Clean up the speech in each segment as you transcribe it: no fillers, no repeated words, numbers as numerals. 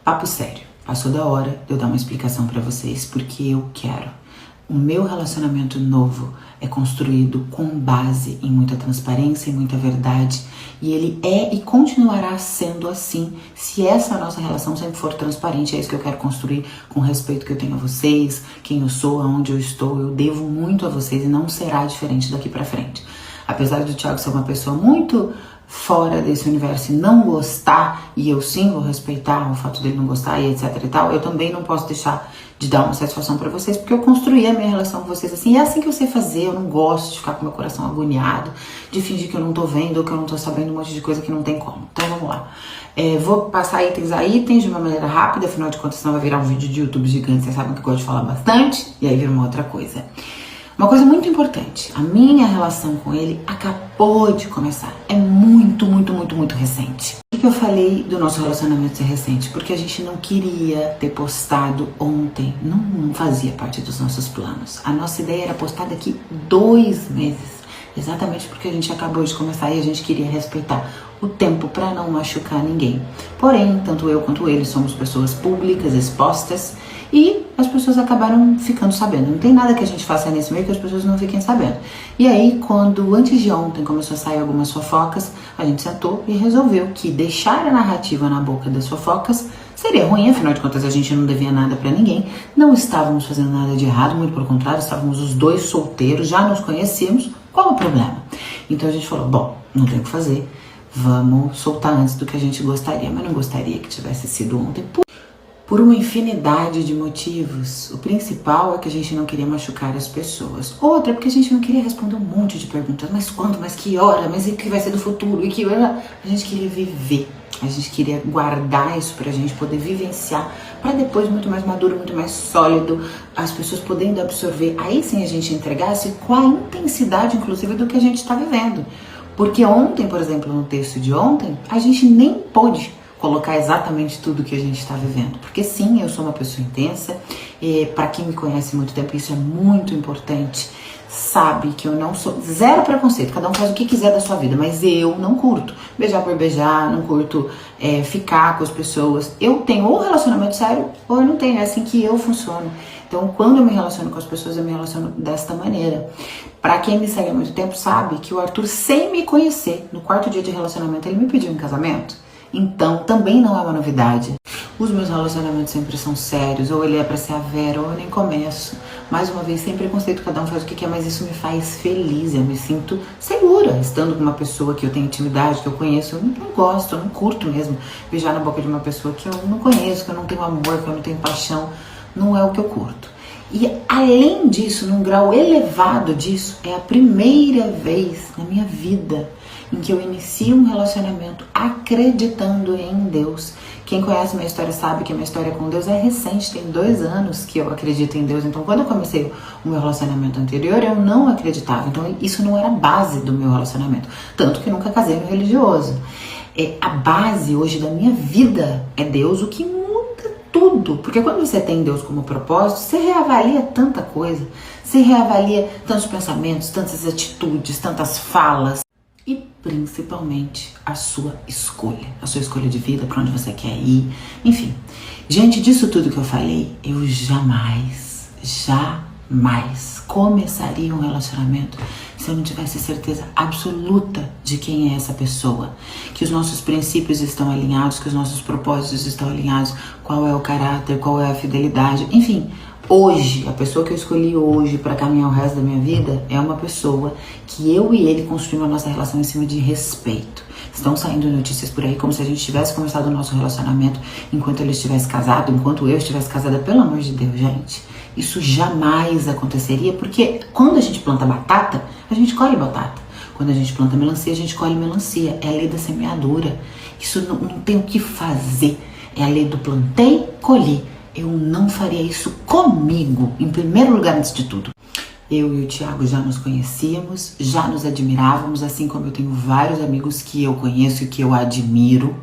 Papo sério, passou da hora de eu dar uma explicação pra vocês, porque eu quero. O meu relacionamento novo é construído com base em muita transparência e muita verdade, e ele é e continuará sendo assim, se essa nossa relação sempre for transparente. É isso que eu quero construir, com o respeito que eu tenho a vocês, quem eu sou, aonde eu estou. Eu devo muito a vocês e não será diferente daqui pra frente. Apesar do Thiago ser uma pessoa muito fora desse universo e não gostar, e eu sim vou respeitar o fato dele não gostar e etc e tal, eu também não posso deixar de dar uma satisfação pra vocês, porque eu construí a minha relação com vocês assim, e é assim que eu sei fazer. Eu não gosto de ficar com meu coração agoniado, de fingir que eu não tô vendo ou que eu não tô sabendo um monte de coisa que não tem como. Então vamos lá. Vou passar itens a itens de uma maneira rápida, afinal de contas senão vai virar um vídeo de YouTube gigante, vocês sabem que eu gosto de falar bastante, e aí vira uma outra coisa. Uma coisa muito importante, a minha relação com ele acabou de começar, é muito recente. Por que eu falei do nosso relacionamento ser recente? Porque a gente não queria ter postado ontem, não fazia parte dos nossos planos. A nossa ideia era postar daqui 2 meses, exatamente porque a gente acabou de começar e a gente queria respeitar o tempo para não machucar ninguém. Porém, tanto eu quanto ele somos pessoas públicas, expostas, e as pessoas acabaram ficando sabendo. Não tem nada que a gente faça nesse meio que as pessoas não fiquem sabendo. E aí, quando antes de ontem começou a sair algumas fofocas, a gente sentou e resolveu que deixar a narrativa na boca das fofocas seria ruim, afinal de contas a gente não devia nada pra ninguém, não estávamos fazendo nada de errado, muito pelo contrário, estávamos os dois solteiros, já nos conhecíamos, qual o problema? Então a gente falou, bom, não tem o que fazer, vamos soltar antes do que a gente gostaria, mas não gostaria que tivesse sido ontem, por uma infinidade de motivos. O principal é que a gente não queria machucar as pessoas. Outra é porque a gente não queria responder um monte de perguntas. Mas quando? Mas que hora? Mas o que vai ser do futuro? E que hora? A gente queria viver. A gente queria guardar isso pra gente poder vivenciar, pra depois, muito mais maduro, muito mais sólido, as pessoas podendo absorver. Aí sim a gente entregasse com a intensidade, inclusive, do que a gente tá vivendo. Porque ontem, por exemplo, no texto de ontem, a gente nem pôde colocar exatamente tudo que a gente está vivendo. Porque sim, eu sou uma pessoa intensa, e para quem me conhece há muito tempo, isso é muito importante, sabe que eu não sou, zero preconceito, cada um faz o que quiser da sua vida, mas eu não curto beijar por beijar, não curto ficar com as pessoas. Eu tenho ou um relacionamento sério, ou eu não tenho, é assim que eu funciono. Então, quando eu me relaciono com as pessoas, eu me relaciono desta maneira. Pra quem me segue há muito tempo, sabe que o Arthur, sem me conhecer, no 4º dia de relacionamento, ele me pediu em casamento. Então, também não é uma novidade. Os meus relacionamentos sempre são sérios, ou ele é pra ser a Vera, ou eu nem começo. Mais uma vez, sem preconceito, cada um faz o que quer, mas isso me faz feliz, eu me sinto segura, estando com uma pessoa que eu tenho intimidade, que eu conheço. Eu não gosto, eu não curto mesmo beijar na boca de uma pessoa que eu não conheço, que eu não tenho amor, que eu não tenho paixão, não é o que eu curto. E além disso, num grau elevado disso, é a primeira vez na minha vida em que eu inicio um relacionamento acreditando em Deus. Quem conhece minha história sabe que a minha história com Deus é recente, tem 2 anos que eu acredito em Deus. Então, quando eu comecei o meu relacionamento anterior, eu não acreditava. Então, isso não era a base do meu relacionamento. Tanto que nunca casei no religioso. A base hoje da minha vida é Deus, o que muda tudo. Porque quando você tem Deus como propósito, você reavalia tanta coisa. Você reavalia tantos pensamentos, tantas atitudes, tantas falas. E principalmente a sua escolha de vida, para onde você quer ir, enfim. Diante disso tudo que eu falei, eu jamais começaria um relacionamento se eu não tivesse certeza absoluta de quem é essa pessoa, que os nossos princípios estão alinhados, que os nossos propósitos estão alinhados, qual é o caráter, qual é a fidelidade, enfim. Hoje, a pessoa que eu escolhi hoje para caminhar o resto da minha vida é uma pessoa que eu e ele construímos a nossa relação em cima de respeito. Estão saindo notícias por aí como se a gente tivesse começado o nosso relacionamento enquanto ele estivesse casado, enquanto eu estivesse casada. Pelo amor de Deus, gente. Isso jamais aconteceria, porque quando a gente planta batata, a gente colhe batata. Quando a gente planta melancia, a gente colhe melancia. É a lei da semeadura. Isso não tem o que fazer. É a lei do plantei, colhi. Eu não faria isso comigo, em primeiro lugar, antes de tudo. Eu e o Thiago já nos conhecíamos, já nos admirávamos, assim como eu tenho vários amigos que eu conheço e que eu admiro.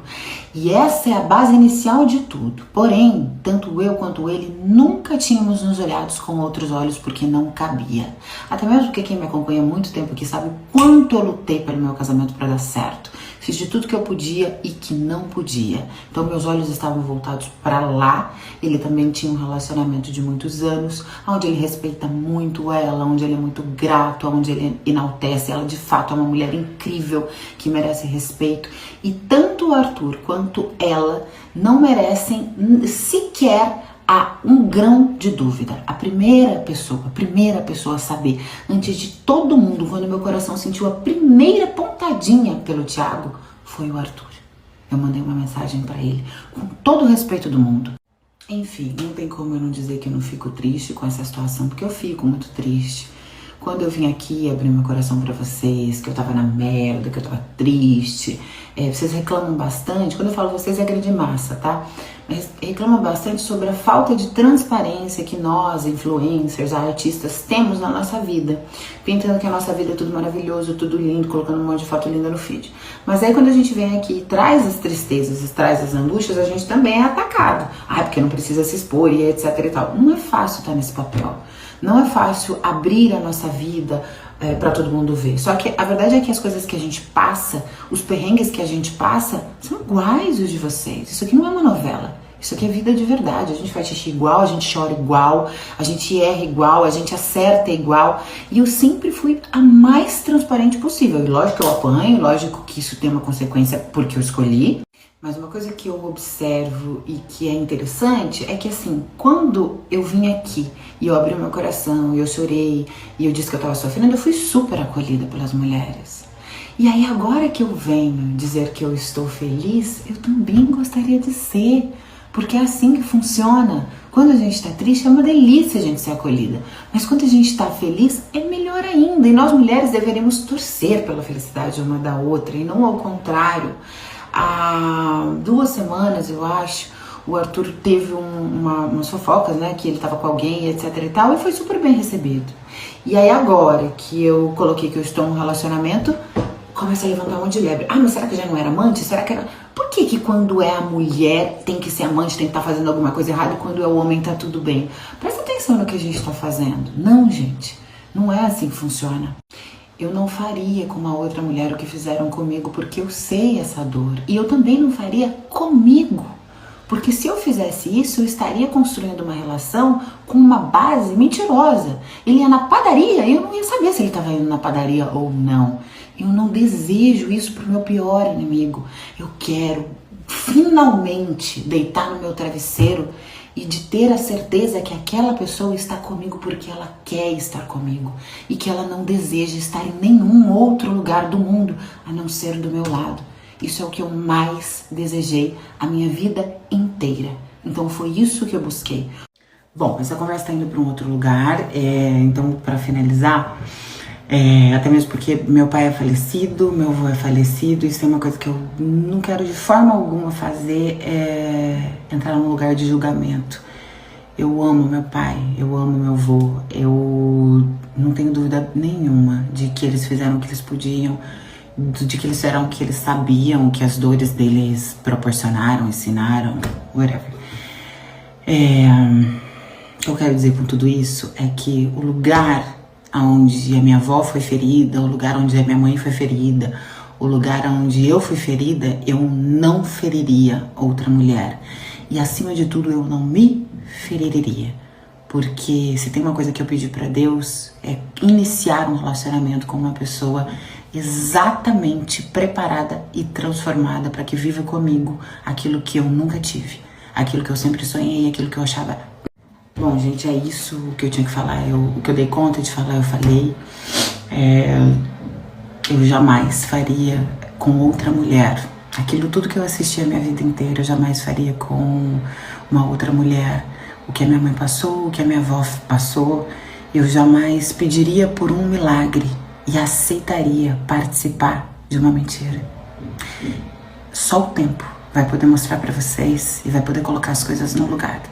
E essa é a base inicial de tudo. Porém, tanto eu quanto ele nunca tínhamos nos olhados com outros olhos porque não cabia. Até mesmo porque quem me acompanha há muito tempo aqui sabe quanto eu lutei pelo meu casamento para dar certo. fiz de tudo que eu podia e que não podia. Então meus olhos estavam voltados para lá. Ele também tinha um relacionamento de muitos anos, onde ele respeita muito ela, onde ele é muito grato, onde ele enaltece. Ela de fato é uma mulher incrível que merece respeito. E tanto o Arthur quanto ela não merecem sequer há um grão de dúvida. A primeira pessoa a saber, antes de todo mundo, quando meu coração sentiu a primeira pontadinha pelo Thiago, foi o Arthur. Eu mandei uma mensagem pra ele, com todo o respeito do mundo. Enfim, não tem como eu não dizer que eu não fico triste com essa situação, porque eu fico muito triste. Quando eu vim aqui abrir meu coração pra vocês, que eu tava na merda, que eu tava triste, vocês reclamam bastante. Quando eu falo vocês é grande massa, tá? Mas reclamam bastante sobre a falta de transparência que nós, influencers, artistas, temos na nossa vida. Pintando que a nossa vida é tudo maravilhoso, tudo lindo, colocando um monte de foto linda no feed. Mas aí quando a gente vem aqui e traz as tristezas, traz as angústias, a gente também é atacado. Porque não precisa se expor e etc e tal. Não é fácil estar nesse papel. Não é fácil abrir a nossa vida pra todo mundo ver. Só que a verdade é que as coisas que a gente passa, os perrengues que a gente passa, são iguais os de vocês. Isso aqui não é uma novela. Isso aqui é vida de verdade. A gente faz xixi igual, a gente chora igual, a gente erra igual, a gente acerta igual. E eu sempre fui a mais transparente possível. E lógico que eu apanho, lógico que isso tem uma consequência porque eu escolhi. Mas uma coisa que eu observo e que é interessante é que assim, quando eu vim aqui e eu abri meu coração e eu chorei e eu disse que eu tava sofrendo, eu fui super acolhida pelas mulheres. E aí agora que eu venho dizer que eu estou feliz, eu também gostaria de ser. Porque é assim que funciona. Quando a gente tá triste é uma delícia a gente ser acolhida. Mas quando a gente tá feliz é melhor ainda. E nós mulheres deveríamos torcer pela felicidade uma da outra e não ao contrário. Há 2 semanas, eu acho, o Arthur teve umas fofocas, né, que ele tava com alguém, etc e tal, e foi super bem recebido. E aí agora que eu coloquei que eu estou num relacionamento, começa a levantar um monte de lebre. Mas será que já não era amante? Será que era... Por que quando é a mulher tem que ser amante, tem que estar fazendo alguma coisa errada, e quando é o homem tá tudo bem? Presta atenção no que a gente tá fazendo. Não, gente, não é assim que funciona. Eu não faria com uma outra mulher o que fizeram comigo, porque eu sei essa dor. E eu também não faria comigo. Porque se eu fizesse isso, eu estaria construindo uma relação com uma base mentirosa. Ele ia na padaria e eu não ia saber se ele estava indo na padaria ou não. Eu não desejo isso pro meu pior inimigo. Eu quero finalmente deitar no meu travesseiro e de ter a certeza que aquela pessoa está comigo porque ela quer estar comigo e que ela não deseja estar em nenhum outro lugar do mundo a não ser do meu lado. Isso é o que eu mais desejei a minha vida inteira. Então foi isso que eu busquei. Bom, essa conversa está indo para um outro lugar, então para finalizar, até mesmo porque meu pai é falecido, meu avô é falecido, isso é uma coisa que eu não quero de forma alguma fazer, entrar num lugar de julgamento. Eu amo meu pai, eu amo meu avô, eu não tenho dúvida nenhuma de que eles fizeram o que eles podiam, de que eles fizeram o que eles sabiam, que as dores deles proporcionaram, ensinaram, whatever. O que eu quero dizer com tudo isso é que o lugar onde a minha avó foi ferida, o lugar onde a minha mãe foi ferida, o lugar onde eu fui ferida, eu não feriria outra mulher. E acima de tudo, eu não me feriria. Porque se tem uma coisa que eu pedi pra Deus, é iniciar um relacionamento com uma pessoa exatamente preparada e transformada para que viva comigo aquilo que eu nunca tive, aquilo que eu sempre sonhei, aquilo que eu achava. Bom, gente, é isso que eu tinha que falar. O que eu dei conta de falar, eu falei. Eu jamais faria com outra mulher aquilo tudo que eu assisti a minha vida inteira. Eu jamais faria com uma outra mulher o que a minha mãe passou, o que a minha avó passou. Eu jamais pediria por um milagre e aceitaria participar de uma mentira. Só o tempo vai poder mostrar pra vocês e vai poder colocar as coisas no lugar.